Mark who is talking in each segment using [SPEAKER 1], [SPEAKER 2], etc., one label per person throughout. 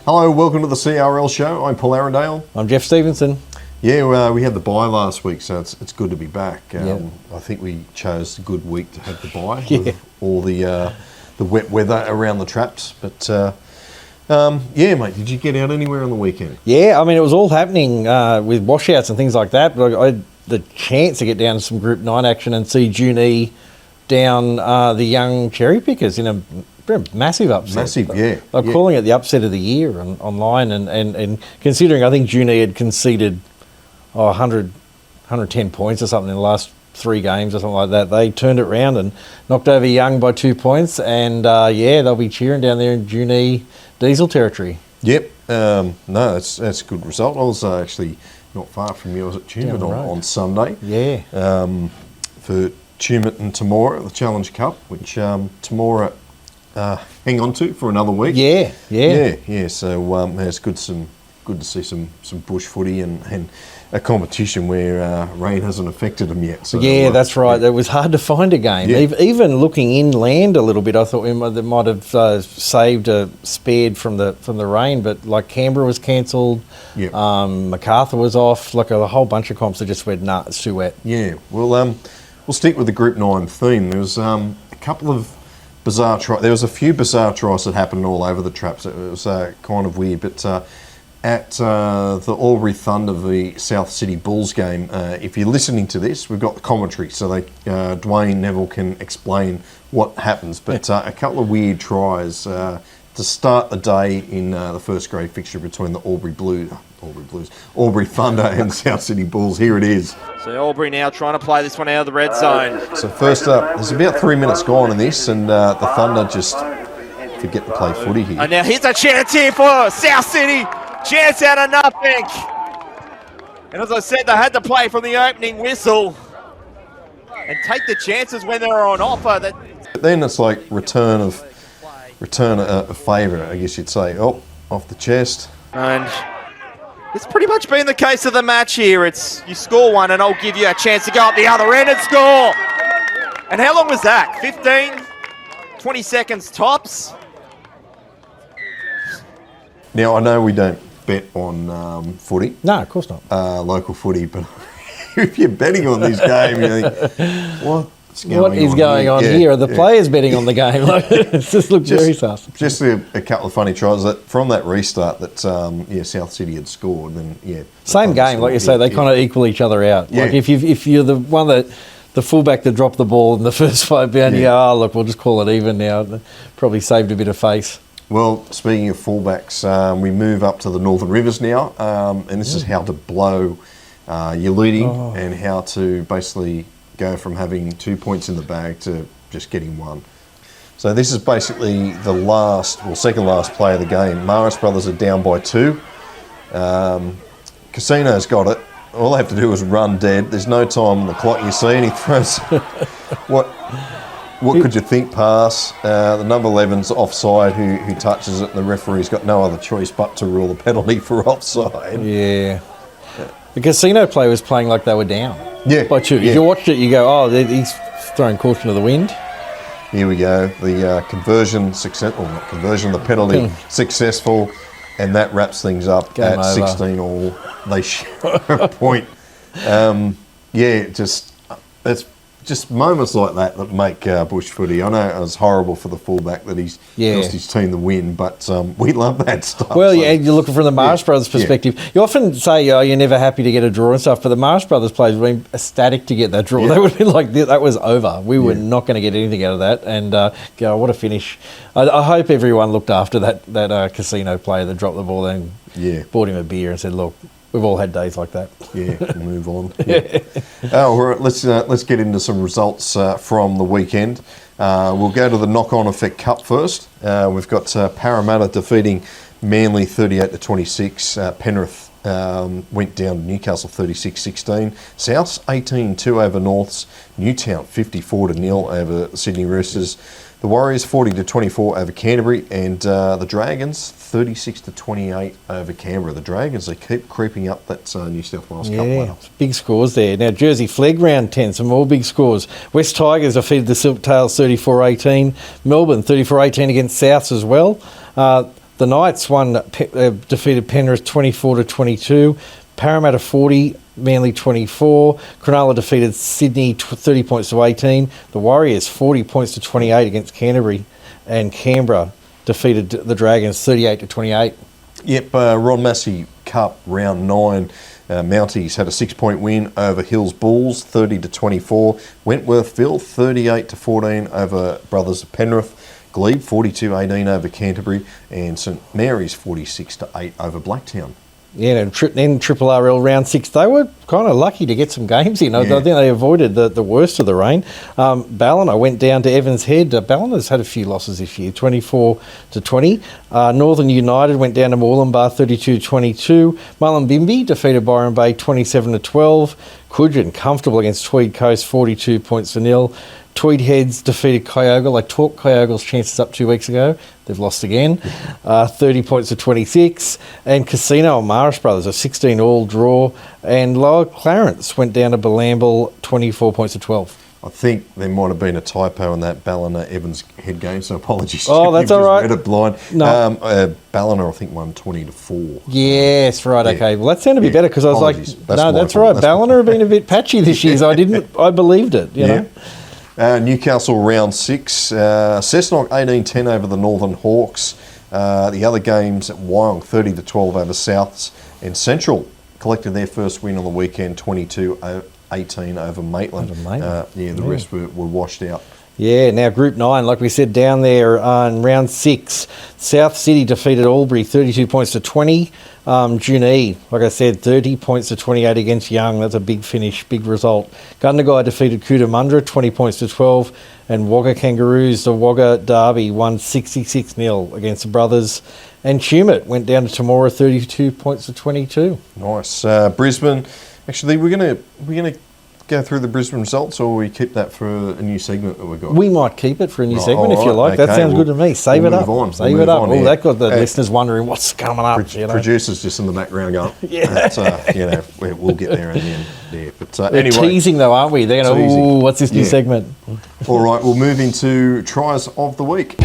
[SPEAKER 1] Hello, welcome to the CRL show. I'm Paul Arandale.
[SPEAKER 2] I'm Geoff Stevenson.
[SPEAKER 1] Yeah, we had the bye last week, so it's good to be back.
[SPEAKER 2] Yeah.
[SPEAKER 1] I think we chose a good week to have the bye with all the wet weather around the traps. But yeah, mate, did you get out anywhere on the weekend?
[SPEAKER 2] Yeah, I mean, it was all happening with washouts and things like that. But I had the chance to get down to some Group 9 action and see June down the young cherry pickers in a massive upset.
[SPEAKER 1] Massive, yeah.
[SPEAKER 2] They're calling it the upset of the year online, and considering I think June had conceded 100, 110 points or something in the last 3 games or something like that, they turned it round and knocked over Young by 2 points, and they'll be cheering down there in June diesel territory.
[SPEAKER 1] Yep. No, that's a good result. I was actually not far from you. I was at Tumut on Sunday.
[SPEAKER 2] Yeah.
[SPEAKER 1] For Tumut and Temora, the Challenge Cup, which Temora hang on to for another week.
[SPEAKER 2] Yeah.
[SPEAKER 1] So it's good to see some bush footy and a competition where rain hasn't affected them yet. So,
[SPEAKER 2] that's right. It was hard to find a game.
[SPEAKER 1] Yeah.
[SPEAKER 2] Even looking inland a little bit, I thought they might have spared from the rain. But like Canberra was cancelled.
[SPEAKER 1] Yep.
[SPEAKER 2] MacArthur was off. Like a whole bunch of comps that just went it's too wet.
[SPEAKER 1] Yeah. Well, we'll stick with the Group 9 theme. There was a couple of bizarre tries. There was a few bizarre tries that happened all over the traps. It was kind of weird, but at the Albury Thunder v South Sydney Bulls game, if you're listening to this, we've got the commentary, so Dwayne Neville can explain what happens. But a couple of weird tries to start the day in the first grade fixture between the Albury Thunder and South Sydney Bulls. Here it is.
[SPEAKER 3] So Albury now trying to play this one out of the red zone.
[SPEAKER 1] So first up, there's about 3 minutes gone in this, and the Thunder just forget to play footy here.
[SPEAKER 3] And now here's a chance here for South Sydney. Chance out of nothing. And as I said, they had to play from the opening whistle and take the chances when they're on offer.
[SPEAKER 1] But then it's like return a favour, I guess you'd say. Oh, off the chest.
[SPEAKER 3] And it's pretty much been the case of the match here. It's you score one and I'll give you a chance to go up the other end and score. And how long was that? 15, 20 seconds tops?
[SPEAKER 1] Now, I know we don't bet on footy.
[SPEAKER 2] No, of course not.
[SPEAKER 1] Local footy, but if you're betting on this game, you think, what
[SPEAKER 2] is going on here? Are the players betting on the game? It just looked very sus.
[SPEAKER 1] Just a couple of funny tries that from that restart that South City had scored. Then
[SPEAKER 2] same game, like you say, they kind of equal each other out.
[SPEAKER 1] Yeah.
[SPEAKER 2] Like if you're the one the fullback that dropped the ball in the first 5 down, look, we'll just call it even now. Probably saved a bit of face.
[SPEAKER 1] Well, speaking of fullbacks, we move up to the Northern Rivers now, and this is how to blow your leading and how to basically go from having 2 points in the bag to just getting 1. So this is basically the second last play of the game. Maris Brothers are down by 2. Casino's got it. All they have to do is run dead. There's no time on the clock. You see, and he throws What could you think pass? The number 11's offside who touches it, and the referee's got no other choice but to rule the penalty for offside.
[SPEAKER 2] Yeah. The Casino play was playing like they were down by 2.
[SPEAKER 1] Yeah.
[SPEAKER 2] If you watched it, you go, he's throwing caution to the wind.
[SPEAKER 1] Here we go. The the penalty successful, and that wraps things up
[SPEAKER 2] Game
[SPEAKER 1] at
[SPEAKER 2] over.
[SPEAKER 1] 16 all. They share a point. It's just moments like that make bush footy. I know it was horrible for the fullback that he's cost his team the win, but we love that stuff.
[SPEAKER 2] Well, you're looking from the Marsh Brothers perspective. You often say, you're never happy to get a draw and stuff, but the Marsh Brothers players would have been ecstatic to get that draw. They would have been like, that was over. We were not going to get anything out of that, and what a finish. I hope everyone looked after that Casino player that dropped the ball and bought him a beer and said, look, we've all had days like that.
[SPEAKER 1] Yeah, we'll move on. Let's get into some results from the weekend. We'll go to the knock-on effect cup first. We've got Parramatta defeating Manly 38-26. Penrith went down to Newcastle 36-16. Souths 18-2 over Norths. Newtown 54-0 over Sydney Roosters. The Warriors 40-24 over Canterbury, and the Dragons 36-28 over Canberra. The Dragons, they keep creeping up that New South Wales Cup ladder.
[SPEAKER 2] Big scores there. Now Jersey Flegg round 10, some more big scores. West Tigers defeated the Silk Tails 34-18. Melbourne 34-18 against Souths as well. The Knights defeated Penrith 24-22. Parramatta 40, Manly 24. Cronulla defeated Sydney 30 points to 18. The Warriors 40 points to 28 against Canterbury. And Canberra defeated the Dragons 38-28.
[SPEAKER 1] Yep, Ron Massey Cup round 9. Mounties had a 6-point win over Hills Bulls 30-24. Wentworthville 38-14 over Brothers of Penrith. Glebe 42-18 over Canterbury, and St Mary's 46-8 over Blacktown.
[SPEAKER 2] Yeah, and then Triple RL round 6, they were kind of lucky to get some games in. I think they avoided the worst of the rain. Ballina went down to Evans Head. Ballina's had a few losses this year, 24-20. Northern United went down to Moorlambar 32-22. Mullumbimby defeated Byron Bay 27-12. Coogin comfortable against Tweed Coast 42 points to 0. Tweed Heads defeated Kyogle. They talked Kyogle's chances up 2 weeks ago. They've lost again. 30 points to 26. And Casino and Marist Brothers, a 16-all draw. And Lower Clarence went down to Bilambil 24 points to 12.
[SPEAKER 1] I think there might have been a typo in that Ballina Evans Head game, so apologies.
[SPEAKER 2] Oh, that's all right.
[SPEAKER 1] Read it blind.
[SPEAKER 2] No.
[SPEAKER 1] Ballina, I think, won 20-4.
[SPEAKER 2] Yes, right. Okay. Well, that sounded a bit better because I was
[SPEAKER 1] Apologies.
[SPEAKER 2] like,
[SPEAKER 1] That's
[SPEAKER 2] no,
[SPEAKER 1] my
[SPEAKER 2] that's
[SPEAKER 1] fault.
[SPEAKER 2] right.
[SPEAKER 1] That's
[SPEAKER 2] Ballina have been a bit patchy this year, so I believed it. You know.
[SPEAKER 1] Newcastle round 6. Cessnock 18-10 over the Northern Hawks. The other games at Wyong 30-12 over Souths. And Central collected their first win on the weekend 22-18 over Maitland. The rest were washed out.
[SPEAKER 2] Yeah, now Group 9, like we said, down there in round 6, South City defeated Albury 32 points to 20. Junee, like I said, 30 points to 28 against Young. That's a big finish, big result. Gundagai defeated Cootamundra 20 points to 12. And Wagga Kangaroos, the Wagga Derby, won 66-0 against the Brothers. And Tumut went down to Temora 32 points to 22.
[SPEAKER 1] Nice. Brisbane, actually, we're gonna go through the Brisbane results, or we keep that for a new segment that we've got?
[SPEAKER 2] We might keep it for a new segment if you like.
[SPEAKER 1] Okay,
[SPEAKER 2] that sounds good to me. Save it up. Save it up. Oh, that got the listeners wondering what's coming up.
[SPEAKER 1] Producers just in the background going, we'll get there in the end. Yeah, but
[SPEAKER 2] They're
[SPEAKER 1] anyway,
[SPEAKER 2] teasing though, aren't we? They're going, oh, what's this new segment?
[SPEAKER 1] All right, we'll move into tries of the week.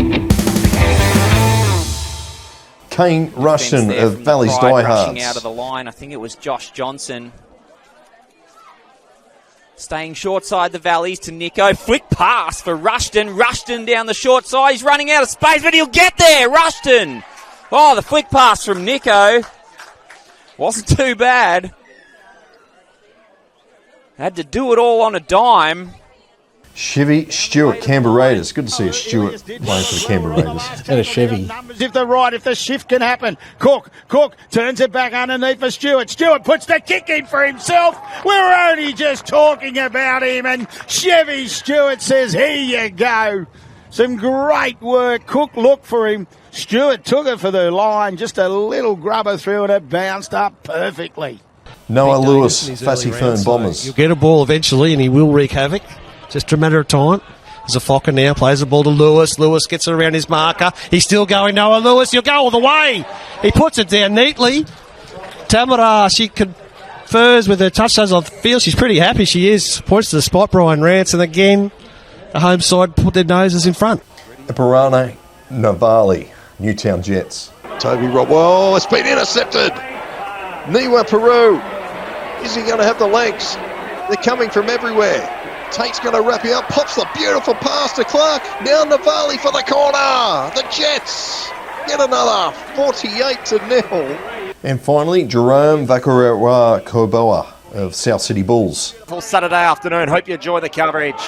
[SPEAKER 1] Kane Rushton of Valley's Diehards.
[SPEAKER 4] Rushing out of the line, I think it was Josh Johnson. Staying short side the Valleys to Nico. Flick pass for Rushton. Rushton down the short side. He's running out of space, but he'll get there. Rushton. Oh, the flick pass from Nico. Wasn't too bad. Had to do it all on a dime.
[SPEAKER 1] Chevy Stewart, Canberra Raiders. Good to see a Stewart playing for the Canberra Raiders.
[SPEAKER 2] And a Chevy.
[SPEAKER 5] If they're right, if the shift can happen. Cook turns it back underneath for Stewart. Stewart puts the kick in for himself. We're only just talking about him, and Chevy Stewart says, here you go. Some great work. Cook looked for him. Stewart took it for the line. Just a little grubber through, and it bounced up perfectly.
[SPEAKER 1] Noah Lewis, Fassy Fern Bombers.
[SPEAKER 6] He'll get a ball eventually, and he will wreak havoc. Just a matter of time. There's a Fokker now, plays the ball to Lewis. Lewis gets it around his marker. He's still going, Noah Lewis, you'll go all the way. He puts it down neatly. Tamara, she confers with her touchdowns on the field. She's pretty happy, she is. Points to the spot, Brian Rance. And again, the home side put their noses in front.
[SPEAKER 1] Ipirana Navali, Newtown Jets.
[SPEAKER 7] Toby Rob, well, it's been intercepted. Niwa Peru, is he going to have the legs? They're coming from everywhere. Tate's going to wrap it up, pops the beautiful pass to Clark. Now Navali for the corner. The Jets get another 48-0.
[SPEAKER 1] And finally, Jerome Vakurawa Koboa of South City Bulls.
[SPEAKER 3] Full Saturday afternoon. Hope you enjoy the coverage.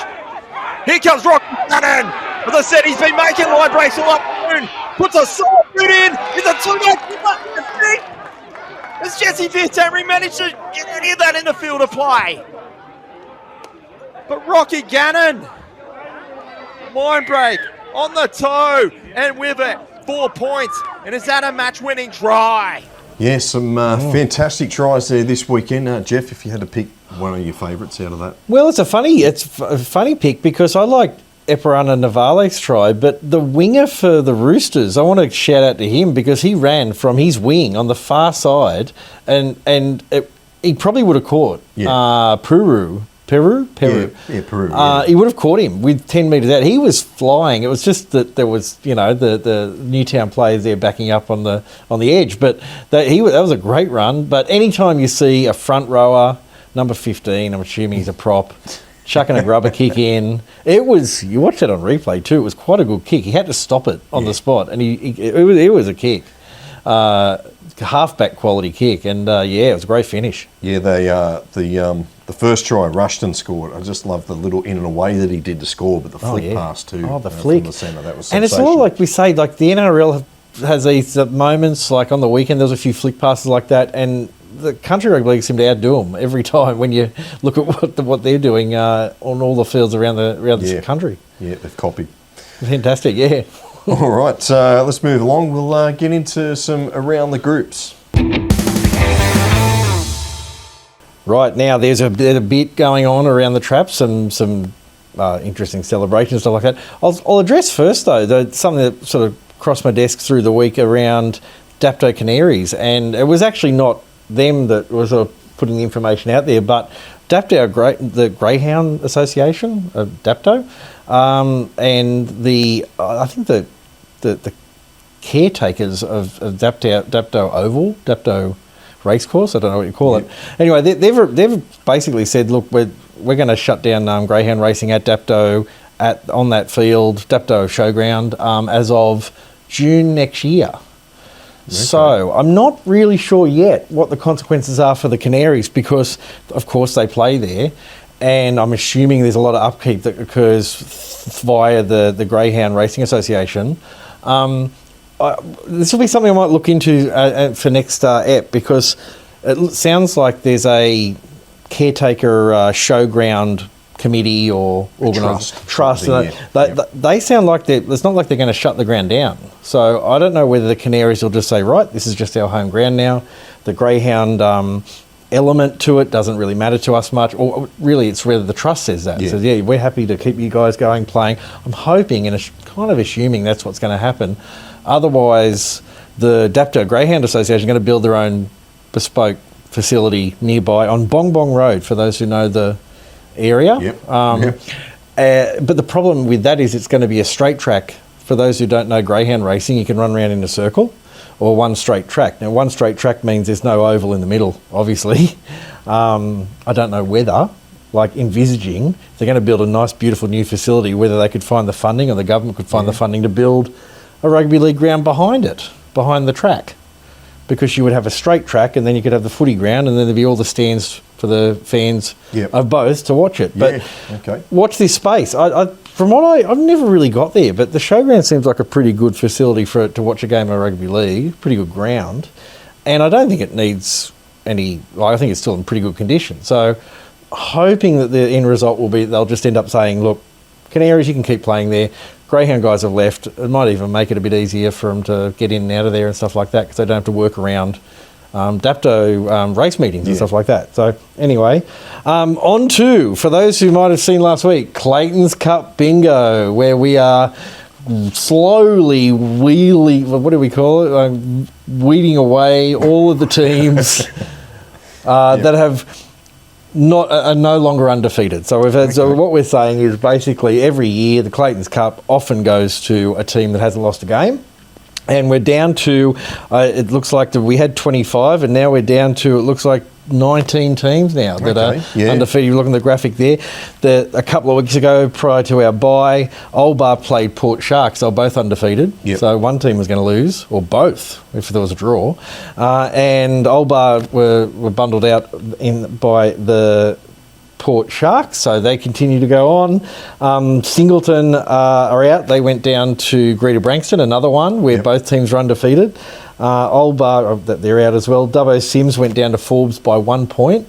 [SPEAKER 3] Here comes Rock Cannon. As I said, he's been making line breaks all afternoon. Puts a solid boot in. He's a 2-8. Has Jesse Fiertamry managed to get any of that in the field of play? But Rocky Gannon, line break on the toe, and with it, 4 points. And is that a match-winning try?
[SPEAKER 1] Yeah, some fantastic tries there this weekend. Geoff, if you had to pick one of your favourites out of that.
[SPEAKER 2] Well, it's a funny pick because I like Ipirana Navale's try, but the winger for the Roosters, I want to shout out to him because he ran from his wing on the far side, and he probably would have caught Puru Peru.
[SPEAKER 1] Yeah, Peru. Yeah.
[SPEAKER 2] He would have caught him with 10 metres out. He was flying. It was just that there was, the Newtown players there backing up on the edge. But that was a great run. But anytime you see a front rower, number 15, I'm assuming he's a prop, chucking a grubber kick in, you watched it on replay too. It was quite a good kick. He had to stop it on the spot, and it was a kick. Halfback quality kick, and it was a great finish.
[SPEAKER 1] Yeah, the first try Rushton scored. I just love the little in and away that he did to score, but the flick pass too.
[SPEAKER 2] Oh, the flick
[SPEAKER 1] from the centre, that was
[SPEAKER 2] and it's
[SPEAKER 1] sensational.
[SPEAKER 2] all like we say, like the NRL has these moments. Like on the weekend, there was a few flick passes like that, and the Country Rugby League seem to outdo them every time when you look at what they're doing on all the fields around the country.
[SPEAKER 1] Yeah, they've copied.
[SPEAKER 2] Fantastic, yeah.
[SPEAKER 1] All right, let's move along. We'll get into some around the groups.
[SPEAKER 2] Right, now there's a bit going on around the traps, some interesting celebrations, stuff like that. I'll address first, though, something that sort of crossed my desk through the week around Dapto Canaries, and it was actually not them that was putting the information out there, but Dapto, the Greyhound Association, Dapto, and I think the caretakers of Dapto Oval, Dapto Racecourse, I don't know what you call it. Anyway, they've basically said, look, we're going to shut down greyhound racing at Dapto on that field, Dapto Showground, as of June next year. Okay. So I'm not really sure yet what the consequences are for the Canaries because, of course, they play there. And I'm assuming there's a lot of upkeep that occurs via the Greyhound Racing Association. This will be something I might look into for next ep because it sounds like there's a caretaker showground committee or organised trust. They sound like it's not like they're going to shut the ground down. So I don't know whether the Canaries will just say, right, this is just our home ground now. The Greyhound element to it doesn't really matter to us much, or really it's whether the trust says that. So we're happy to keep you guys going playing. I'm hoping and kind of assuming that's what's going to happen. Otherwise, the Dapto Greyhound Association are going to build their own bespoke facility nearby on Bong Bong Road, for those who know the area. But the problem with that is it's going to be a straight track. For those who don't know greyhound racing, you can run around in a circle or one straight track. Now, one straight track means there's no oval in the middle, obviously. I don't know whether, like envisaging, they're going to build a nice, beautiful new facility, whether they could find the funding or the government could find the funding to build a rugby league ground behind the track. Because you would have a straight track and then you could have the footy ground and then there'd be all the stands for the fans of both to watch it. But watch this space. I've never really got there, but the showground seems like a pretty good facility to watch a game of rugby league, pretty good ground. And I don't think it needs I think it's still in pretty good condition. So hoping that the end result will be they'll just end up saying, look, Canaries, you can keep playing there. Greyhound guys have left. It might even make it a bit easier for them to get in and out of there and stuff like that because they don't have to work around Dapto race meetings and stuff like that. So anyway, on to, for those who might have seen last week, Clayton's Cup Bingo, where we are slowly weeding away all of the teams that have are no longer undefeated. So we've had, so what we're saying is basically every year the Clayton's Cup often goes to a team that hasn't lost a game. And we're down to, it looks like we had 25 and now we're down to, it looks like 19 teams now that are undefeated. You look at the graphic there. A couple of weeks ago, prior to our bye, Old Bar played Port Sharks. They were both undefeated. So one team was going to lose, or both, if there was a draw. And Old Bar were bundled out by the Port Sharks, so they continue to go on. Singleton are out. They went down to Greater Branxton, another one where both teams were undefeated. Old Bar, they're out as well. Dubbo Sims went down to Forbes by 1 point,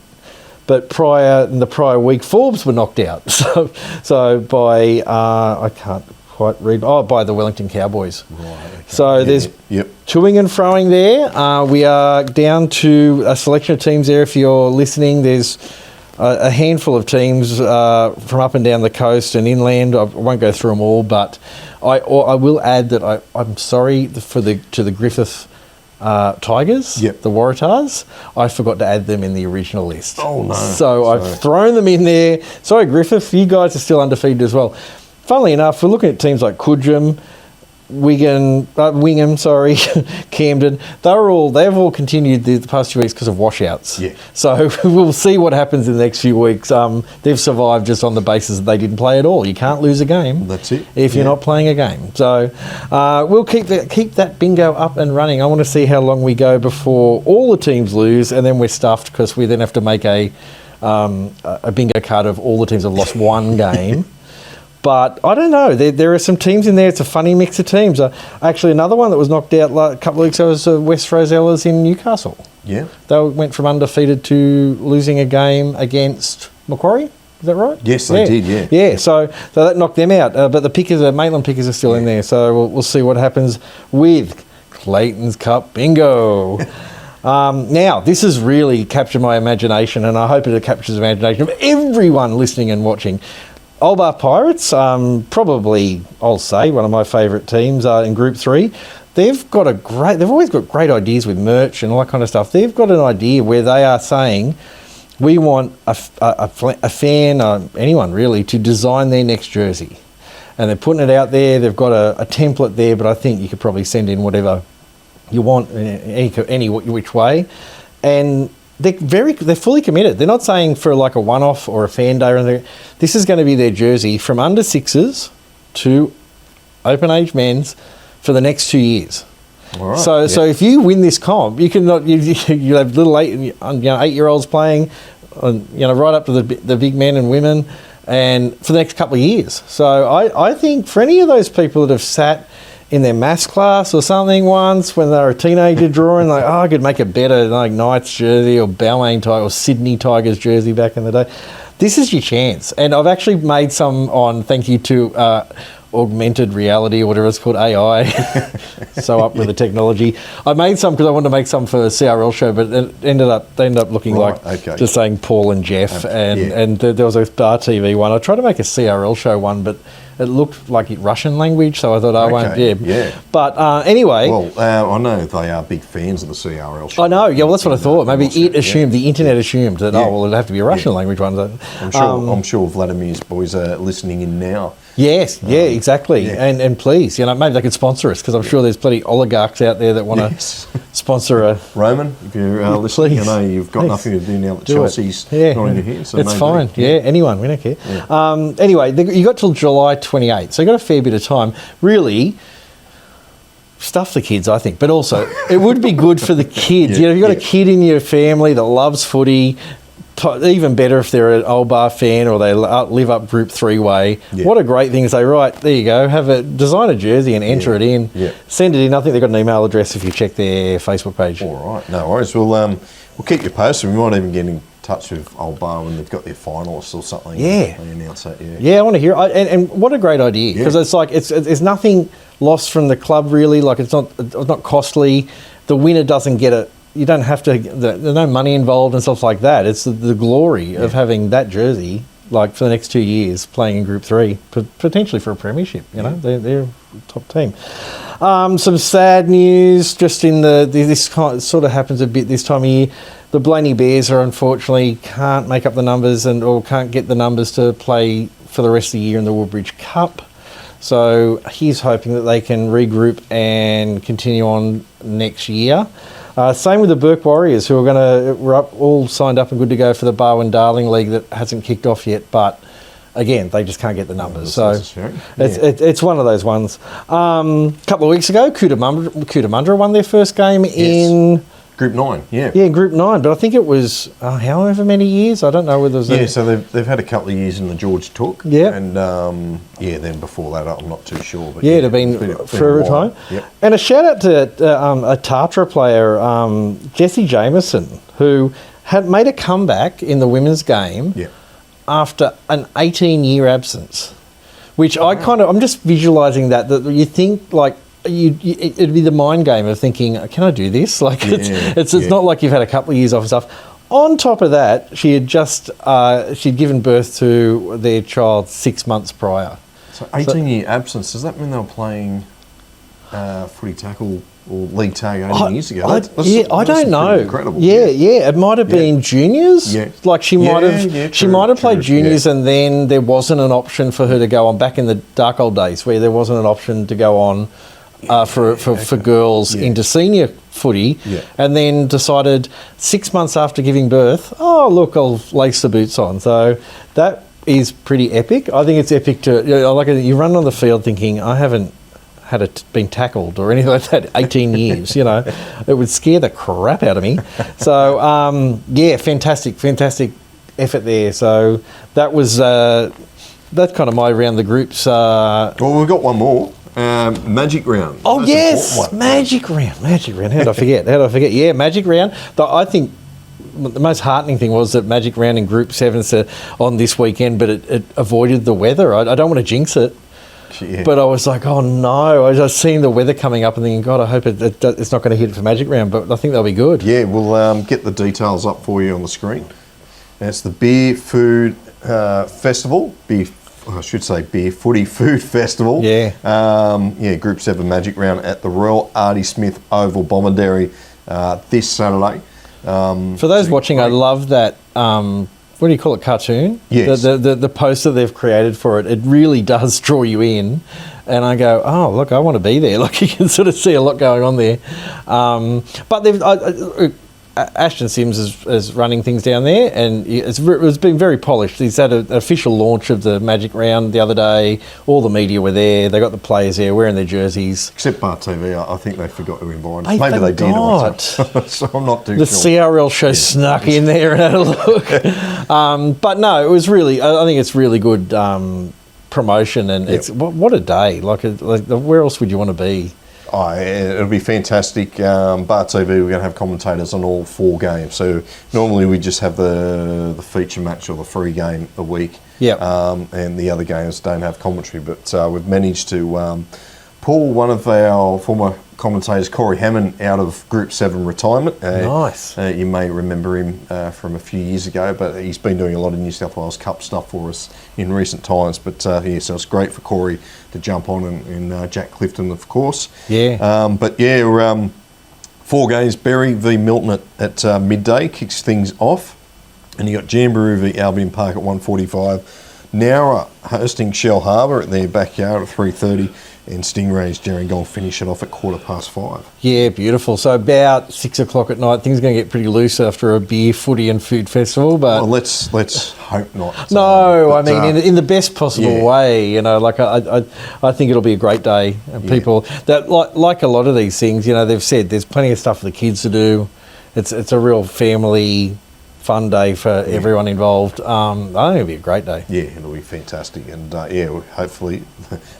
[SPEAKER 2] but in the prior week, Forbes were knocked out. So by, I can't quite read, by the Wellington Cowboys. So there's toing and froing there. We are down to a selection of teams there. If you're listening, there's a handful of teams from up and down the coast and inland. I won't go through them all, but I will add that I'm sorry to the Griffith Tigers,
[SPEAKER 1] Yep.
[SPEAKER 2] the Waratahs. I forgot to add them in the original list.
[SPEAKER 1] Oh, no.
[SPEAKER 2] So I've thrown them in there. Sorry, Griffith, you guys are still undefeated as well. Funnily enough, we're looking at teams like Coodrum, Wingham, Camden. They've all continued the past 2 weeks because of washouts.
[SPEAKER 1] Yeah.
[SPEAKER 2] So we'll see what happens in the next few weeks. They've survived just on the basis that they didn't play at all. You can't lose a game.
[SPEAKER 1] That's it.
[SPEAKER 2] If you're not playing a game. So we'll keep that bingo up and running. I want to see how long we go before all the teams lose, and then we're stuffed because we then have to make a bingo card of all the teams that have lost one game. But I don't know. There are some teams in there. It's a funny mix of teams. Actually, another one that was knocked out a couple of weeks ago was West Rosellas in Newcastle.
[SPEAKER 1] Yeah.
[SPEAKER 2] They went from undefeated to losing a game against Macquarie. Is that right?
[SPEAKER 1] Yes, they did, yeah.
[SPEAKER 2] Yeah, so that knocked them out. But the Maitland Pickers are still in there. So we'll see what happens with Clayton's Cup Bingo. Now, this has really captured my imagination, and I hope it captures the imagination of everyone listening and watching. Old Bar Pirates, probably, I'll say, one of my favourite teams in Group 3. They've always got great ideas with merch and all that kind of stuff. They've got an idea where they are saying, we want a fan, anyone really, to design their next jersey. And they're putting it out there. They've got a template there, but I think you could probably send in whatever you want in any which way. And they're fully committed. They're not saying for like a one-off or a fan day or anything. This is going to be their jersey from under sixes to open age men's for the next 2 years.
[SPEAKER 1] All right.
[SPEAKER 2] So if you win this comp, you have little 8-year-olds playing, right up to the big men and women, and for the next couple of years. So I think for any of those people that have sat in their maths class or something once when they were a teenager drawing, like, I could make a better like Knights jersey or Balmain Tiger or Sydney Tigers jersey back in the day. This is your chance. And I've actually made some on, thank you to augmented reality or whatever it's called, AI. So up with the technology. I made some because I wanted to make some for the CRL show, but they ended up looking just saying Paul and Geoff, and there was a BarTV one. I tried to make a CRL show one, but it looked like Russian language, so I thought I won't. Yeah. But anyway.
[SPEAKER 1] Well, I know they are big fans of the CRL show.
[SPEAKER 2] I know. Yeah, well, that's what I thought. Maybe the internet assumed that. Oh, well, it'd have to be a Russian language one.
[SPEAKER 1] I'm sure Vladimir's boys are listening in now.
[SPEAKER 2] Yes, exactly. Yeah. And please, maybe they could sponsor us, because I'm sure there's plenty of oligarchs out there that want to sponsor a...
[SPEAKER 1] Roman, if you're listening, I know you've got nothing to do now that Chelsea's not in your hands. So
[SPEAKER 2] it's fine. Anyone, we don't care. Yeah. Anyway, you got till July 28th, so you got a fair bit of time. Really, stuff the kids, I think, but also it would be good for the kids. If you've got a kid in your family that loves footy, even better if they're an Old Bar fan or they live up Group 3 way. Yeah. What a great thing to say, right, there you go, design a jersey and enter it in. Yeah. Send it in. I think they've got an email address if you check their Facebook page.
[SPEAKER 1] All right, no worries. We'll keep you posted. We might even get in touch with Old Bar when they've got their finalists or something.
[SPEAKER 2] Yeah.
[SPEAKER 1] They announce that,
[SPEAKER 2] Yeah, I want to hear it. And what a great idea, because it's like, it's nothing lost from the club really, like it's not costly. The winner doesn't get it. You don't have to, there's no money involved and stuff like that. It's the glory of having that jersey, like for the next 2 years, playing in Group 3, potentially for a premiership, They're a top team. Some sad news, just in this sort of happens a bit this time of year. The Blaney Bears unfortunately can't make up the numbers or can't get the numbers to play for the rest of the year in the Woodbridge Cup. So he's hoping that they can regroup and continue on next year. Same with the Burke Warriors, who we're all signed up and good to go for the Barwon Darling League that hasn't kicked off yet, but again, they just can't get the numbers. It's one of those ones. A couple of weeks ago, Cootamundra won their first game in...
[SPEAKER 1] Group 9,
[SPEAKER 2] Yeah, Group 9, but I think it was however many years. I don't know whether it was...
[SPEAKER 1] so they've had a couple of years in the George Took.
[SPEAKER 2] Yeah.
[SPEAKER 1] And, then before that, I'm not too sure. But
[SPEAKER 2] it'd have been for a time. Yep. And a shout-out to a Tatra player, Jesse Jameson, who had made a comeback in the women's game after an 18-year absence, which I'm just visualising that you think, like, it'd be the mind game of thinking, can I do this? Like it's not like you've had a couple of years off and stuff. On top of that, she had just she'd given birth to their child 6 months prior.
[SPEAKER 1] So 18-year absence, does that mean they were playing footy tackle or league tag 18 years ago.
[SPEAKER 2] I don't know.
[SPEAKER 1] Incredible.
[SPEAKER 2] Yeah, it might have been juniors.
[SPEAKER 1] Yeah.
[SPEAKER 2] Like she might have played juniors, and then there wasn't an option for her to go on. Back in the dark old days, where there wasn't an option to go on for girls into senior footy, and then decided 6 months after giving birth, oh look, I'll lace the boots on. So that is pretty epic. I think it's epic to you run on the field thinking, I haven't been tackled or anything like that 18 years, it would scare the crap out of me. So fantastic effort there. So that was that's kind of my round the groups.
[SPEAKER 1] Well, we've got one more. Magic round.
[SPEAKER 2] Oh,
[SPEAKER 1] that's
[SPEAKER 2] yes, magic round. How did I forget? Yeah, magic round. I think the most heartening thing was that magic round in Group 7's on this weekend, but it avoided the weather. I don't want to jinx it. Yeah. But I was like, oh no, I was seeing the weather coming up and thinking, God, I hope it's not going to hit it for Magic Round, but I think they'll be good.
[SPEAKER 1] Yeah, we'll get the details up for you on the screen. It's the Beer Food Festival, Beer Footy Food Festival.
[SPEAKER 2] Yeah.
[SPEAKER 1] Group 7 Magic Round at the Royal Artie Smith Oval, Bomaderry this Saturday.
[SPEAKER 2] For those watching, I love that... what do you call it, cartoon?
[SPEAKER 1] Yes.
[SPEAKER 2] The poster they've created for it, it really does draw you in. And I go, oh, look, I want to be there. Like, you can sort of see a lot going on there. But Ashton Sims is running things down there, and it's been very polished. He's had an official launch of the Magic Round the other day. All the media were there. They got the players there wearing their jerseys.
[SPEAKER 1] Except BarTV, I think they forgot to invite us.
[SPEAKER 2] Maybe
[SPEAKER 1] they did. So I'm not too sure.
[SPEAKER 2] The CRL show snuck in there and had a look. But no, it was really, I think it's really good promotion, and it's what a day. Like, where else would you want to be?
[SPEAKER 1] Oh, it'll be fantastic. BarTV, we're going to have commentators on all 4 games. So normally we just have the feature match or the free game a week. And the other games don't have commentary. But we've managed to pull one of our former commentators, Corey Hammond, out of Group 7 retirement.
[SPEAKER 2] Nice.
[SPEAKER 1] You may remember him from a few years ago, but he's been doing a lot of New South Wales Cup stuff for us in recent times. But so it's great for Corey to jump on, and Jack Clifton, of course. 4 games. Berry v Milton at midday kicks things off, and you got Jamboree v Albion Park at 1:45. Nowra hosting Shell Harbour at their backyard at 3:30. And Stingrays, Gerringong finish it off at 5:15.
[SPEAKER 2] Yeah, beautiful. So about 6 o'clock at night, things are going to get pretty loose after a beer, footy and food festival. But
[SPEAKER 1] let's hope not.
[SPEAKER 2] No, I mean in the best possible way. Like I think it'll be a great day. And people that like a lot of these things, they've said there's plenty of stuff for the kids to do. It's a real family fun day for everyone involved. I think it'll be a great day.
[SPEAKER 1] Yeah, it'll be fantastic. And hopefully,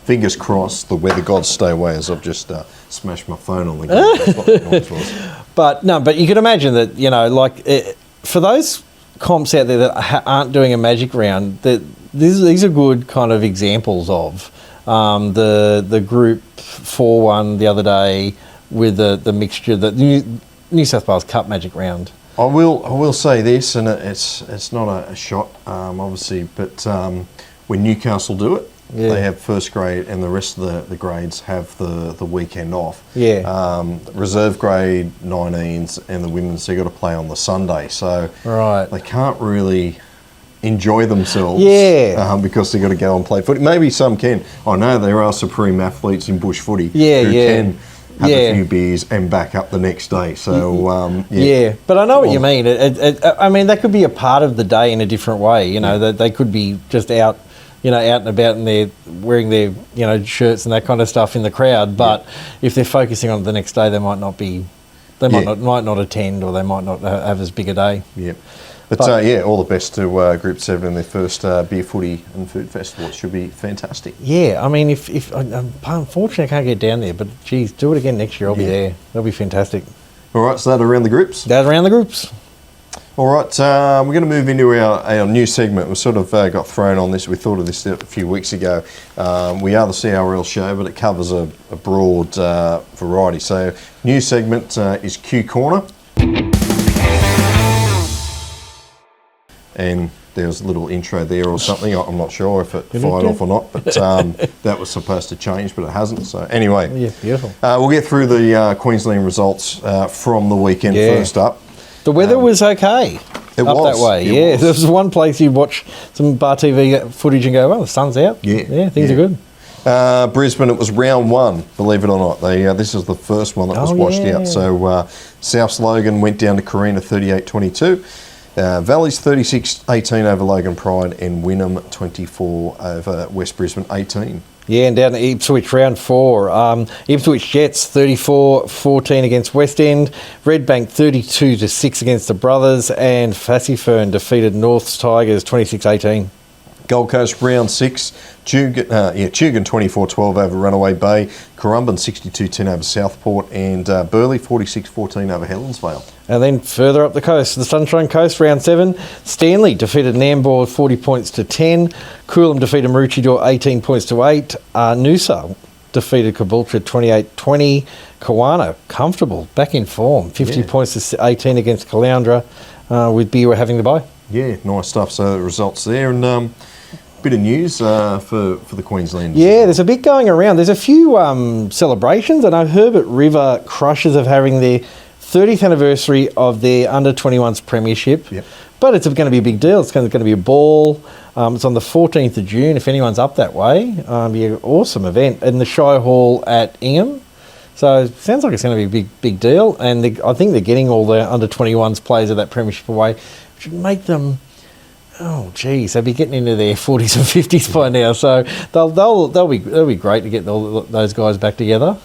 [SPEAKER 1] fingers crossed, the weather gods stay away, as I've just smashed my phone on the ground. That's what the noise was.
[SPEAKER 2] But you can imagine that, for those comps out there that aren't doing a Magic Round, that these are good kind of examples of the Group 4 one the other day with the mixture, the New South Wales Cup Magic Round.
[SPEAKER 1] I will say this, and it's not a shot, obviously, but when Newcastle do it, they have first grade, and the rest of the grades have the weekend off. Reserve grade 19s and the women's, they've got to play on the Sunday, so they can't really enjoy themselves because they've got to go and play footy. Maybe some can. I know there are supreme athletes in bush footy who can have a few beers and back up the next day. So
[SPEAKER 2] but I know what you mean. I mean, that could be a part of the day in a different way. That they could be just out, out and about, and they're wearing their shirts and that kind of stuff in the crowd. But if they're focusing on it the next day, they might not be. They might not attend, or they might not have as big a day.
[SPEAKER 1] But all the best to Group 7 in their first beer, footy and food festival. It should be fantastic.
[SPEAKER 2] I mean, if unfortunately I can't get down there, but geez, do it again next year. I'll be there. That'll be fantastic.
[SPEAKER 1] All right, so that around the groups?
[SPEAKER 2] That's around the groups.
[SPEAKER 1] All right, we're going to move into our new segment. We sort of got thrown on this. We thought of this a few weeks ago. We are the CRL show, but it covers a broad variety. So new segment is Q Corner. and there was a little intro there or something. I'm not sure if it fired off or not, but that was supposed to change, but it hasn't. So anyway,
[SPEAKER 2] Yeah, beautiful.
[SPEAKER 1] we'll get through the Queensland results from the weekend first up.
[SPEAKER 2] The weather was okay.
[SPEAKER 1] It
[SPEAKER 2] up
[SPEAKER 1] was.
[SPEAKER 2] that way,
[SPEAKER 1] It
[SPEAKER 2] yeah.
[SPEAKER 1] was.
[SPEAKER 2] There was one place you'd watch some BarTV footage and go, well, the sun's out.
[SPEAKER 1] Yeah.
[SPEAKER 2] Things are good.
[SPEAKER 1] Brisbane, it was round one, believe it or not. This is the first one that was washed out. So South Logan went down to Carina 38-22. Valleys 36-18 over Logan Pride, and Wynnum 24 over West Brisbane 18.
[SPEAKER 2] Yeah, and down to Ipswich, round 4. Ipswich Jets 34-14 against West End. Redbank 32-6 against the Brothers, and Fassifern defeated North's Tigers 26-18.
[SPEAKER 1] Gold Coast round 6, Tugan 24-12 over Runaway Bay, Currumbin 62-10 over Southport, and Burleigh 46-14 over Helensvale.
[SPEAKER 2] And then further up the coast, the Sunshine Coast, round 7, Stanley defeated Nambour 40 points to 10. Coolum defeated Maroochydore 18 points to 8. Noosa defeated Caboolture 28-20. Kawana, comfortable, back in form, 50 points to 18 against Caloundra, with Biwa having the bye.
[SPEAKER 1] Yeah, nice stuff. So the results there, and bit of news for the Queensland.
[SPEAKER 2] Yeah, there's a bit going around. There's a few celebrations. I know Herbert River Crushers are having their 30th anniversary of their under-21s premiership.
[SPEAKER 1] Yep.
[SPEAKER 2] But it's going to be a big deal. It's going to be a ball. It's on the 14th of June. If anyone's up that way, be an awesome event in the Shire Hall at Ingham. So it sounds like it's going to be a big deal. And I think they're getting all the under-21s players of that premiership away, which would make them... Oh, geez, they'll be getting into their 40s and 50s by now. So they'll be great to get those guys back together.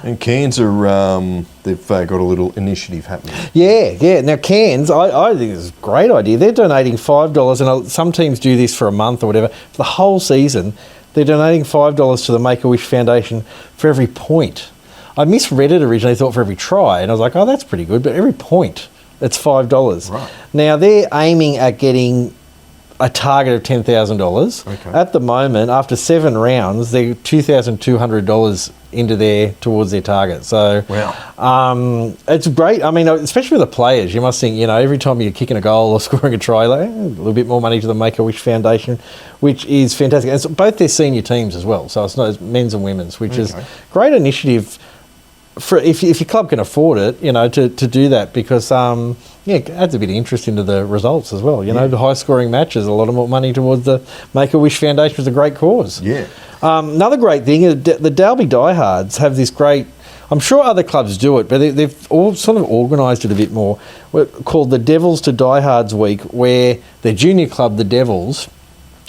[SPEAKER 1] And Cairns are they've got a little initiative happening.
[SPEAKER 2] Yeah. Now Cairns, I think it's a great idea. They're donating $5, and some teams do this for a month or whatever. For the whole season, they're donating $5 to the Make-A-Wish Foundation for every point. I misread it originally, thought for every try, and I was like, oh, that's pretty good. But every point, it's $5.
[SPEAKER 1] Right.
[SPEAKER 2] Now they're aiming at getting a target of $10,000.
[SPEAKER 1] Okay.
[SPEAKER 2] At the moment, after 7 rounds, they're $2,200 towards their target. So,
[SPEAKER 1] wow,
[SPEAKER 2] it's great. I mean, especially with the players, you must think, every time you're kicking a goal or scoring a try, a little bit more money to the Make-A-Wish Foundation, which is fantastic. And it's both their senior teams as well, so it's men's and women's, which is a great initiative. For if your club can afford it, to do that, because it adds a bit of interest into the results as well. The high scoring matches, a lot of more money towards the Make-A-Wish Foundation is a great cause.
[SPEAKER 1] Yeah.
[SPEAKER 2] Another great thing is the Dalby Diehards have this great. I'm sure other clubs do it, but they've all sort of organised it a bit more. Called the Devils to Diehards Week, where their junior club, the Devils,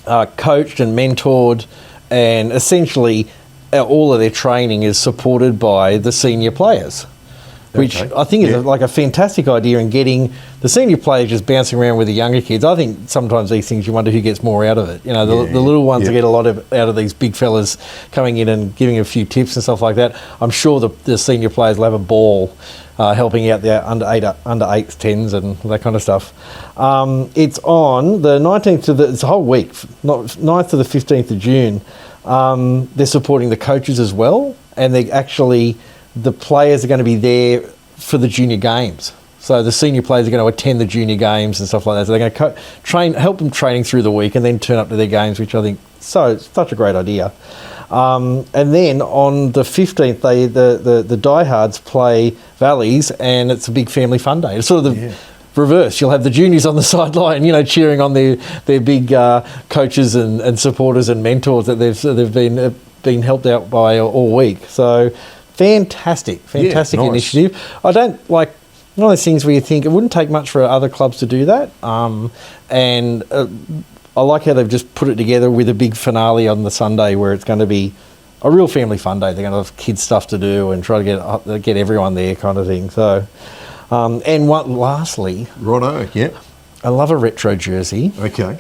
[SPEAKER 2] coached and mentored, and essentially all of their training is supported by the senior players, which I think is like a fantastic idea in getting the senior players just bouncing around with the younger kids. I think sometimes these things you wonder who gets more out of it. The little ones get a lot out of these big fellas coming in and giving a few tips and stuff like that. I'm sure the senior players will have a ball helping out their under 8s, 10s and that kind of stuff. It's on the 19th it's a whole week, 9th to the 15th of June. They're supporting the coaches as well, and the players are going to be there for the junior games. So the senior players are going to attend the junior games and stuff like that. So they're going to help them training through the week and then turn up to their games, which I think it's such a great idea. And then on the 15th, the Diehards play Valleys, and it's a big family fun day. It's sort of the reverse. You'll have the juniors on the sideline, cheering on their big coaches and supporters and mentors that they've been helped out by all week. So fantastic initiative. I don't like one of those things where you think it wouldn't take much for other clubs to do that. And I like how they've just put it together with a big finale on the Sunday where it's going to be a real family fun day. They're going to have kids stuff to do and try to get everyone there, kind of thing. So. Lastly,
[SPEAKER 1] righto,
[SPEAKER 2] I love a retro jersey.
[SPEAKER 1] Okay,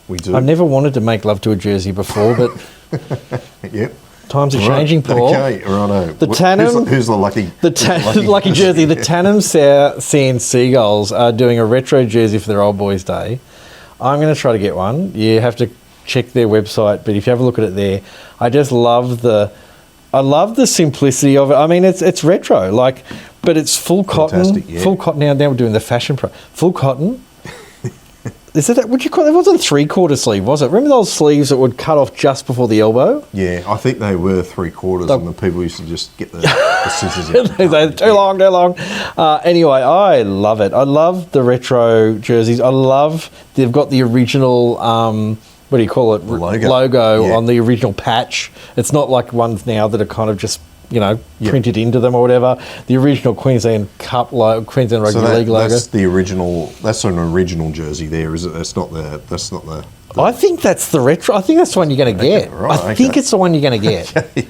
[SPEAKER 1] we do.
[SPEAKER 2] I've never wanted to make love to a jersey before, but times are changing, Paul.
[SPEAKER 1] Okay, righto.
[SPEAKER 2] The Tannum,
[SPEAKER 1] who's the lucky?
[SPEAKER 2] Lucky jersey. The Tannum Sand Seagulls are doing a retro jersey for their Old Boys Day. I'm going to try to get one. You have to check their website, but if you have a look at it there, I just love the simplicity of it. I mean, it's retro, but it's full cotton.
[SPEAKER 1] Fantastic,
[SPEAKER 2] Full cotton. Now we're doing the fashion pro. Full cotton, Is it? Would you call it? It wasn't 3/4 sleeve, was it? Remember those sleeves that would cut off just before the elbow?
[SPEAKER 1] Yeah, I think they were 3/4, and the people used to just get the scissors out.
[SPEAKER 2] They're too long. Anyway, I love it. I love the retro jerseys. I love they've got the original. What do you call it? Logo on the original patch. It's not like ones now that are kind of just printed into them or whatever. The original Queensland Cup logo, Queensland Rugby League logo.
[SPEAKER 1] That's the original. That's an original jersey. There is it? That's not the.
[SPEAKER 2] I think that's the retro. I think that's the one you're going to get. I think it's the one you're going to get.
[SPEAKER 1] Okay.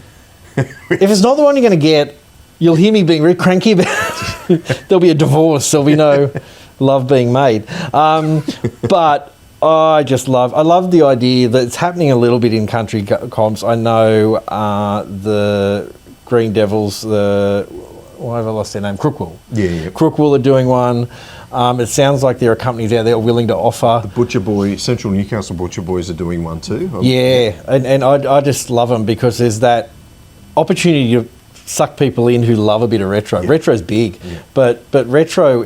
[SPEAKER 2] If it's not the one you're going to get, you'll hear me being really cranky about it. There'll be a divorce. There'll be no love being made. But I love the idea that it's happening a little bit in country comps. I know the Green Devils, why have I lost their name? Crookwool.
[SPEAKER 1] Yeah.
[SPEAKER 2] Crookwool are doing one. It sounds like there are companies out there willing to offer.
[SPEAKER 1] The Butcher Boy, Central Newcastle Butcher Boys are doing one too.
[SPEAKER 2] Yeah, and I just love them because there's that opportunity to suck people in who love a bit of retro. Yeah. Retro's big, but retro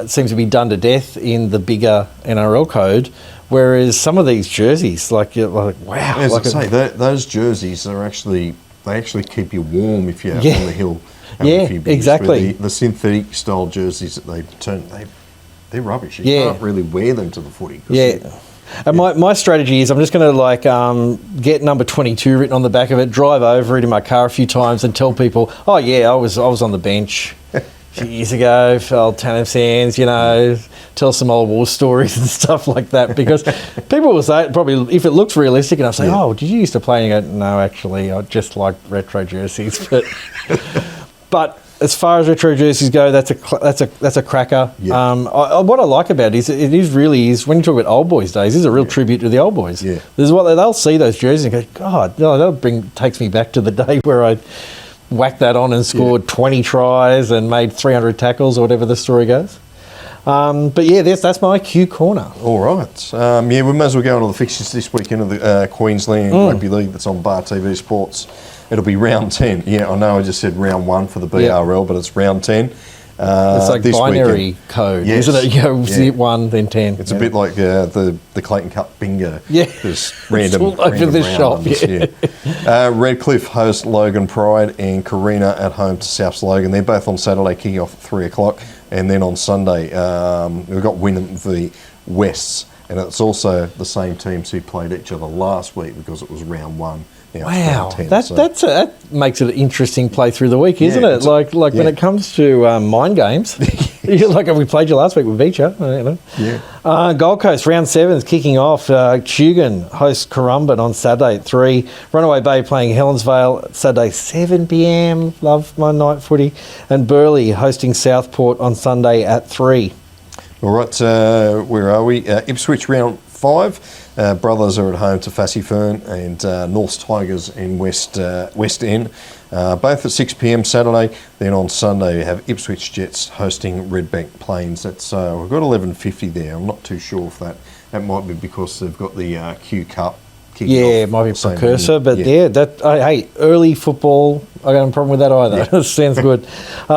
[SPEAKER 2] seems to be done to death in the bigger NRL code. Whereas some of these jerseys, like wow.
[SPEAKER 1] As I say, those jerseys are actually keep you warm if you're out on the hill.
[SPEAKER 2] Exactly.
[SPEAKER 1] The synthetic style jerseys that they're rubbish. You can't really wear them to the footy.
[SPEAKER 2] And my strategy is I'm just going to get number 22 written on the back of it, drive over it in my car a few times and tell people, oh yeah, I was on the bench a few years ago, felt Tanner Sands, tell some old war stories and stuff like that, because people will say, probably if it looks realistic, and I'll say, oh, did you used to play? And you go, no, actually, I just like retro jerseys. But as far as retro jerseys go, that's a cracker. Yeah. What I like about it is it is when you talk about old boys days, it's a real tribute to the old boys. Yeah. There's they'll see those jerseys and go, God, no, takes me back to the day where I whacked that on and scored 20 tries and made 300 tackles or whatever the story goes. But yeah, that's my Q corner.
[SPEAKER 1] All right. We may as well go on to the fixtures this weekend of the Queensland Rugby League that's on BarTV Sports. It'll be round 10. Yeah, I know I just said round 1 for the BRL, but it's round 10.
[SPEAKER 2] It's like this binary weekend. Code, isn't it? You go 1, then 10.
[SPEAKER 1] It's a bit like the Clayton Cup bingo.
[SPEAKER 2] Yeah.
[SPEAKER 1] There's random
[SPEAKER 2] over the shop.
[SPEAKER 1] Redcliffe host Logan Pride and Carina at home to South Logan. They're both on Saturday, kicking off at 3 o'clock. And then on Sunday, we've got Wynnum v Wests. And it's also the same teams who played each other last week because it was round 1.
[SPEAKER 2] Wow, 10, that makes it an interesting play through the week, isn't it? Like when it comes to mind games, like if we played you last week, we beat you. Gold Coast round 7 is kicking off. Tugun hosts Currumbin on Saturday at 3. Runaway Bay playing Helensvale Saturday 7 p.m. Love my night footy. And Burleigh hosting Southport on Sunday at 3.
[SPEAKER 1] All right, where are we? Ipswich round 5. Brothers are at home to Fassy Fern and North Tigers in West End. Both at 6 p.m. Saturday. Then on Sunday we have Ipswich Jets hosting Redbank Plains. That's we've got 11:50 there. I'm not too sure if that might be because they've got the Q Cup.
[SPEAKER 2] It might be a precursor, but hey, early football, I don't have a problem with that either. Sounds good.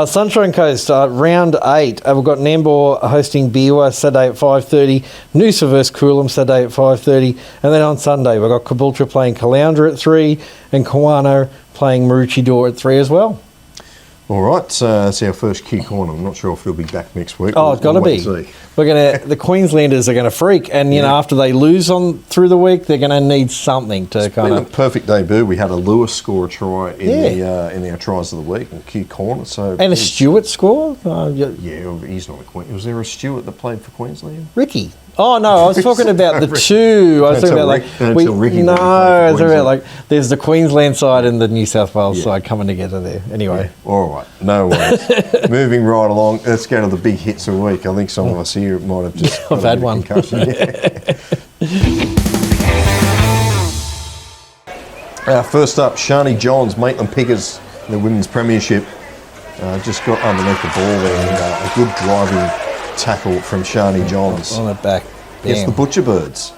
[SPEAKER 2] Sunshine Coast, round 8. We've got Nambour hosting Biwa Saturday at 5:30, Noosa versus Coolum Saturday at 5:30, and then on Sunday we've got Caboolture playing Caloundra at 3 and Kawano playing Maroochydore at 3 as well.
[SPEAKER 1] All right, that's our first key corner. I'm not sure if he'll be back next week.
[SPEAKER 2] Oh, it's got to be. The Queenslanders are going to freak, and after they lose on through the week, they're going to need something to
[SPEAKER 1] it's been a perfect debut. We had a Lewis score a try in our tries of the week in key corner.
[SPEAKER 2] And a Stewart score.
[SPEAKER 1] He's not a Queen. Was there a Stewart that played for Queensland?
[SPEAKER 2] Ricky. Oh no, I was talking about the two. I was talking about there's the Queensland side and the New South Wales side coming together there. Anyway.
[SPEAKER 1] Yeah. All right, no worries. Moving right along, let's go to the big hits of the week. I think some of us here might have just
[SPEAKER 2] I've had one.
[SPEAKER 1] First up, Shani Johns, Maitland Pickers in the Women's Premiership. Just got underneath the ball there and a good driving tackle from Shani Johns.
[SPEAKER 2] On the back.
[SPEAKER 1] Yes, the Butcherbirds.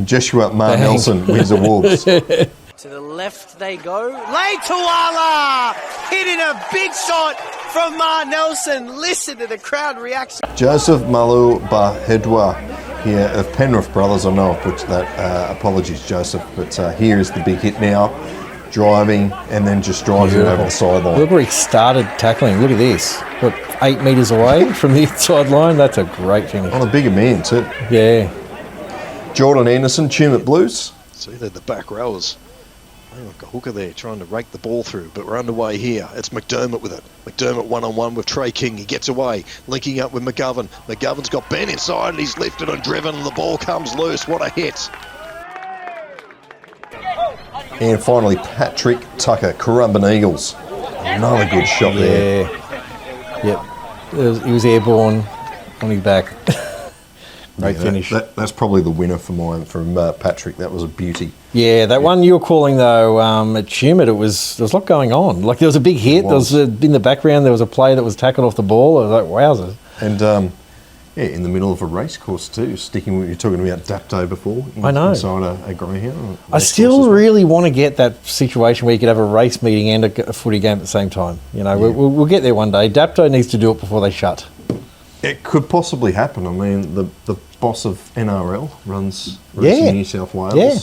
[SPEAKER 1] Joshua Mark Nelson wins the Wolves.
[SPEAKER 8] To the left they go. Leituala hitting a big shot from Mar Nelson. Listen to the crowd reaction.
[SPEAKER 1] Joseph Malu Bahedwa here of Penrith Brothers. I know I've butchered that. Apologies, Joseph. But here is the big hit now. Driving and then just drives it over the sideline.
[SPEAKER 2] Look where he started tackling. Look at this. Look, 8 metres away from the inside line. That's a great finish.
[SPEAKER 1] On a bigger man too.
[SPEAKER 2] Yeah.
[SPEAKER 1] Jordan Anderson, Tumut Blues.
[SPEAKER 7] See, they're the back rowers. Oh, like a hooker there trying to rake the ball through, but we're underway here. It's McDermott with it. McDermott one-on-one with Trey King. He gets away, linking up with McGovern. McGovern's got Ben inside and he's lifted and driven and the ball comes loose. What a hit.
[SPEAKER 1] And finally, Patrick Tucker, Currumbin Eagles. Another good shot there.
[SPEAKER 2] Yep. He was airborne on his back. Great finish.
[SPEAKER 1] That's probably the winner from Patrick. That was a beauty.
[SPEAKER 2] Yeah, that one you were calling though at Tumut, there was a lot going on. Like there was a big hit. There was in the background there was a play that was tackled off the ball. I was like, wowzers.
[SPEAKER 1] And in the middle of a race course too. Sticking with, you're talking about Dapto before.
[SPEAKER 2] I know.
[SPEAKER 1] Inside a greyhound.
[SPEAKER 2] I still really want to get that situation where you could have a race meeting and a footy game at the same time. You know, we'll get there one day. Dapto needs to do it before they shut.
[SPEAKER 1] It could possibly happen. I mean, the boss of NRL runs in New South Wales.
[SPEAKER 2] Yeah.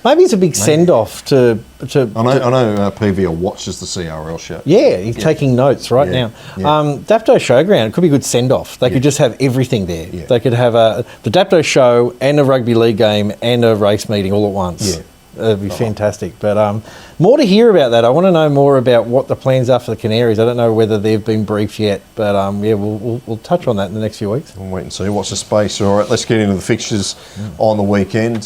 [SPEAKER 2] Maybe it's a big send-off to
[SPEAKER 1] I know PVL watches the CRL show.
[SPEAKER 2] Yeah, he's taking notes right now.
[SPEAKER 1] Yeah.
[SPEAKER 2] Dapto Showground, it could be a good send-off. They could just have everything there.
[SPEAKER 1] Yeah.
[SPEAKER 2] They could have the Dapto show and a rugby league game and a race meeting all at once.
[SPEAKER 1] Yeah.
[SPEAKER 2] That'd be fantastic. But more to hear about that. I want to know more about what the plans are for the Canaries. I don't know whether they've been briefed yet, but we'll touch on that in the next few weeks.
[SPEAKER 1] We'll wait and see. Watch the space. All right, let's get into the fixtures on the weekend.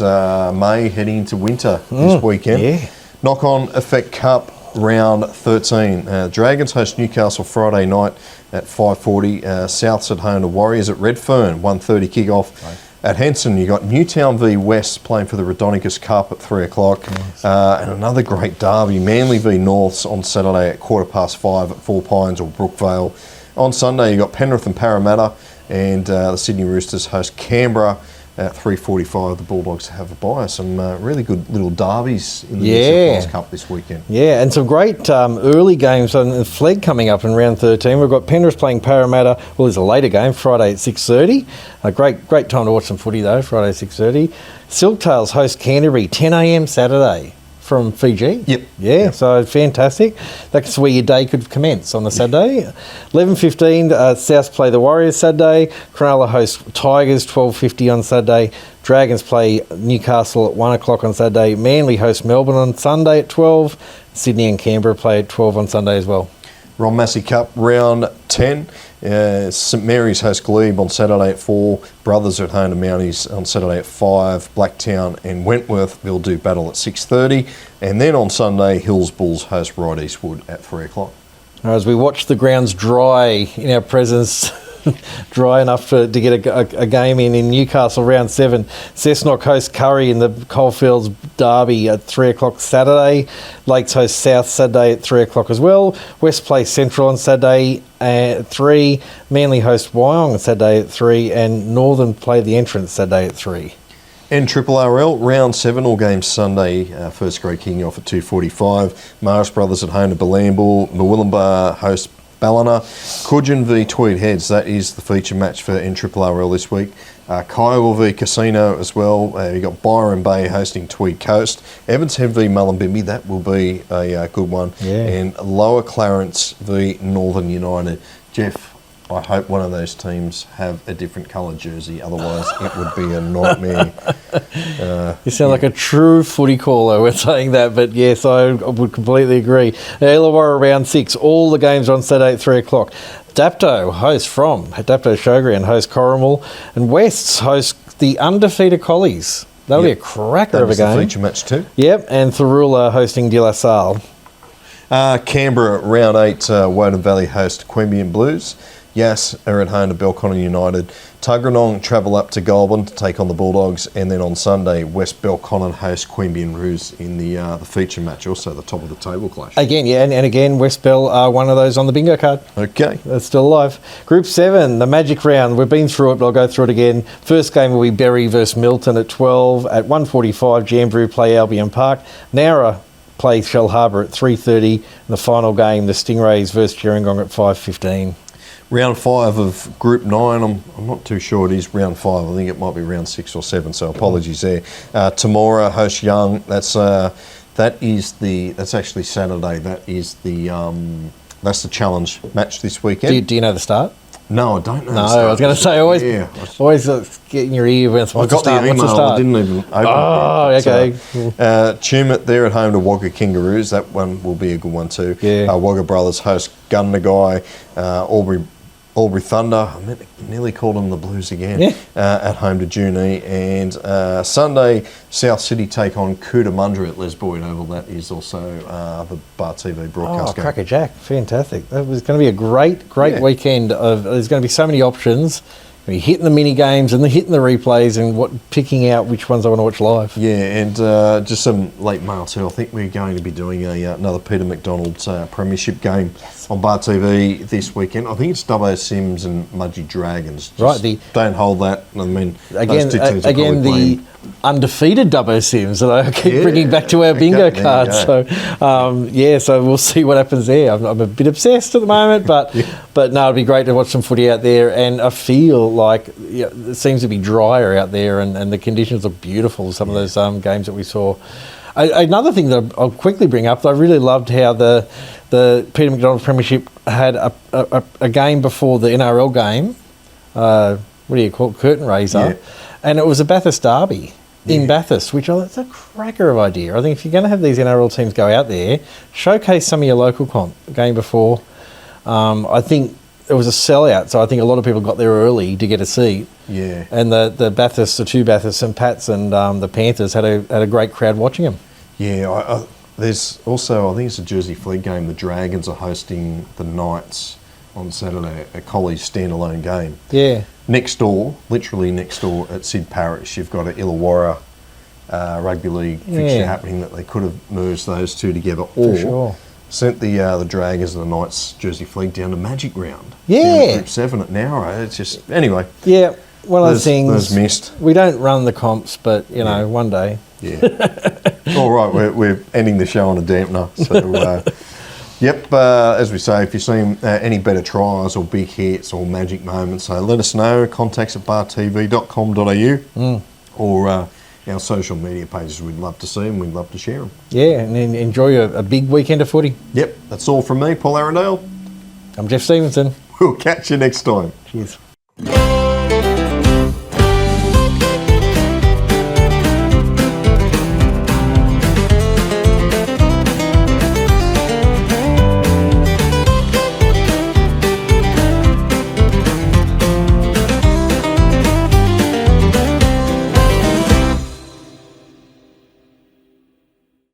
[SPEAKER 1] May heading into winter this weekend.
[SPEAKER 2] Yeah.
[SPEAKER 1] Knock-on Effect Cup round 13. Dragons host Newcastle Friday night at 5:40. Souths at home to Warriors at Redfern, 1:30 kick-off. Right. At Henson, you got Newtown v West playing for the Rodonicus Cup at 3 o'clock. Nice. And another great derby, Manly v Norths on Saturday at 5:15 at Four Pines or Brookvale. On Sunday, you got Penrith and Parramatta, and the Sydney Roosters host Canberra at 3:45. The Bulldogs have a bye. Some really good little derbies in the New South Wales Cup this weekend. Yeah,
[SPEAKER 2] and some great early games on the flag coming up in round 13. We've got Penrith playing Parramatta. Well, there's a later game, Friday at 6:30. A great time to watch some footy though, Friday at 6:30. Silktails host Canterbury, 10 a.m. Saturday. From Fiji?
[SPEAKER 1] Yep.
[SPEAKER 2] So fantastic. That's where your day could commence on the Saturday. 11:15, South play the Warriors Saturday. Cronulla host Tigers, 12:50 on Saturday. Dragons play Newcastle at 1 o'clock on Saturday. Manly host Melbourne on Sunday at 12. Sydney and Canberra play at 12 on Sunday as well.
[SPEAKER 1] Ron Massey Cup round 10. St Mary's host Glebe on Saturday at 4. Brothers at home to Mounties on Saturday at 5. Blacktown and Wentworth will do battle at 6:30. And then on Sunday, Hills Bulls host Right Eastwood at 3 o'clock.
[SPEAKER 2] As we watch the grounds dry in our presence, dry enough to get a game in Newcastle round 7. Cessnock host Curry in the Coalfields Derby at 3 o'clock Saturday. Lakes host South Saturday at 3 o'clock as well. West play Central on Saturday at 3. Manly host Wyong on Saturday at 3. And Northern play the Entrance Saturday at 3.
[SPEAKER 1] NRRL round 7, all games Sunday. First grade kicking off at 2:45. Marist Brothers at home to Balambul. Murwillumbah host Ballina. Coogin v Tweed Heads, that is the feature match for NRRL this week. Kiowa v Casino as well. You've got Byron Bay hosting Tweed Coast. Evans Head v Mullumbimby, that will be a good one.
[SPEAKER 2] Yeah.
[SPEAKER 1] And Lower Clarence v Northern United. Geoff, I hope one of those teams have a different coloured jersey, otherwise it would be a nightmare.
[SPEAKER 2] You sound like a true footy caller when saying that, but yes, I would completely agree. Illawarra round 6, all the games are on Saturday at 3 o'clock. Dapto host from Dapto Showground host Corrimal, and Wests host the undefeated Collies. That'll be a cracker of a game.
[SPEAKER 1] The feature match too.
[SPEAKER 2] Yep, and Thurula hosting De La Salle.
[SPEAKER 1] Canberra round 8, Woden Valley host Queanbeyan Blues. Yas are at home to Belconnen United. Tuggeranong travel up to Goulburn to take on the Bulldogs, and then on Sunday, West Belconnen host Queanbeyan Roos in the feature match, also the top of the table clash.
[SPEAKER 2] Again, yeah, and again, West Bell are one of those on the bingo card.
[SPEAKER 1] Okay.
[SPEAKER 2] That's still alive. Group 7, the Magic Round. We've been through it, but I'll go through it again. First game will be Berry versus Milton at 12. At 1:45, Jamboree play Albion Park. Nowra play Shell Harbour at 3:30. And the final game, the Stingrays versus Gerringong at 5:15.
[SPEAKER 1] round 5 of Group 9. I'm not too sure it is round 5. I think it might be round 6 or 7. So apologies there. Tamora hosts Young. That's actually Saturday. That's the challenge match this weekend.
[SPEAKER 2] Do you know the start?
[SPEAKER 1] No, I don't know.
[SPEAKER 2] No, I was going to say always get in your ear when
[SPEAKER 1] I got the email. I didn't even open it.
[SPEAKER 2] Oh, okay.
[SPEAKER 1] Tumut, they're at home to Wagga Kangaroos. That one will be a good one too.
[SPEAKER 2] Yeah.
[SPEAKER 1] Wagga Brothers host Gundagai, Albury Thunder. I nearly called them the Blues again.
[SPEAKER 2] Yeah.
[SPEAKER 1] At home to Junee. And Sunday, South City take on Cootamundra at Les Boyd Oval. That is also the BarTV broadcast game.
[SPEAKER 2] Cracker Jack. Fantastic. That was going to be a great weekend. There's going to be so many options. You're hitting the mini games and hitting the replays and picking out which ones I want to watch live.
[SPEAKER 1] Yeah, and just some late mail too. I think we're going to be doing another Peter McDonald's premiership game on BarTV this weekend. I think it's Dubbo Sims and Mudgee Dragons. Don't hold that. I mean,
[SPEAKER 2] again,
[SPEAKER 1] the
[SPEAKER 2] undefeated Dubbo Sims that I keep bringing back to our bingo card. So, so we'll see what happens there. I'm a bit obsessed at the moment, but no, it'd be great to watch some footy out there. And I feel like it seems to be drier out there, and the conditions are beautiful. Some of those games that we saw. Another thing that I'll quickly bring up, I really loved how the Peter McDonald Premiership had a game before the NRL game. What do you call it? Curtain raiser. Yeah. And it was a Bathurst derby in Bathurst, which that's a cracker of idea. I think if you're going to have these NRL teams go out there, showcase some of your local game before. I think it was a sellout, so I think a lot of people got there early to get a seat.
[SPEAKER 1] Yeah.
[SPEAKER 2] And the Bathurst, the two Bathurst, St Pat's and the Panthers had a great crowd watching them.
[SPEAKER 1] Yeah, there's also, I think it's a Jersey Flegg game. The Dragons are hosting the Knights on Saturday, a college standalone game.
[SPEAKER 2] Yeah.
[SPEAKER 1] Next door, literally next door at Sid Parish, you've got an Illawarra Rugby League fixture happening that they could have merged those two together, or sent the Dragons and the Knights Jersey Flegg down to Magic Round.
[SPEAKER 2] Yeah.
[SPEAKER 1] Group 7 at Nowra. It's just, anyway.
[SPEAKER 2] Yeah, one of the things.
[SPEAKER 1] Those missed.
[SPEAKER 2] We don't run the comps, but, one day.
[SPEAKER 1] Yeah. All right, we're ending the show on a dampener. So, as we say, if you've seen any better tries or big hits or magic moments, let us know. Contacts at bartv.com.au or our social media pages. We'd love to see them. We'd love to share them.
[SPEAKER 2] Yeah, and then enjoy a big weekend of footy.
[SPEAKER 1] Yep, that's all from me, Paul Arandale.
[SPEAKER 2] I'm Geoff Stevenson.
[SPEAKER 1] We'll catch you next time.
[SPEAKER 2] Cheers.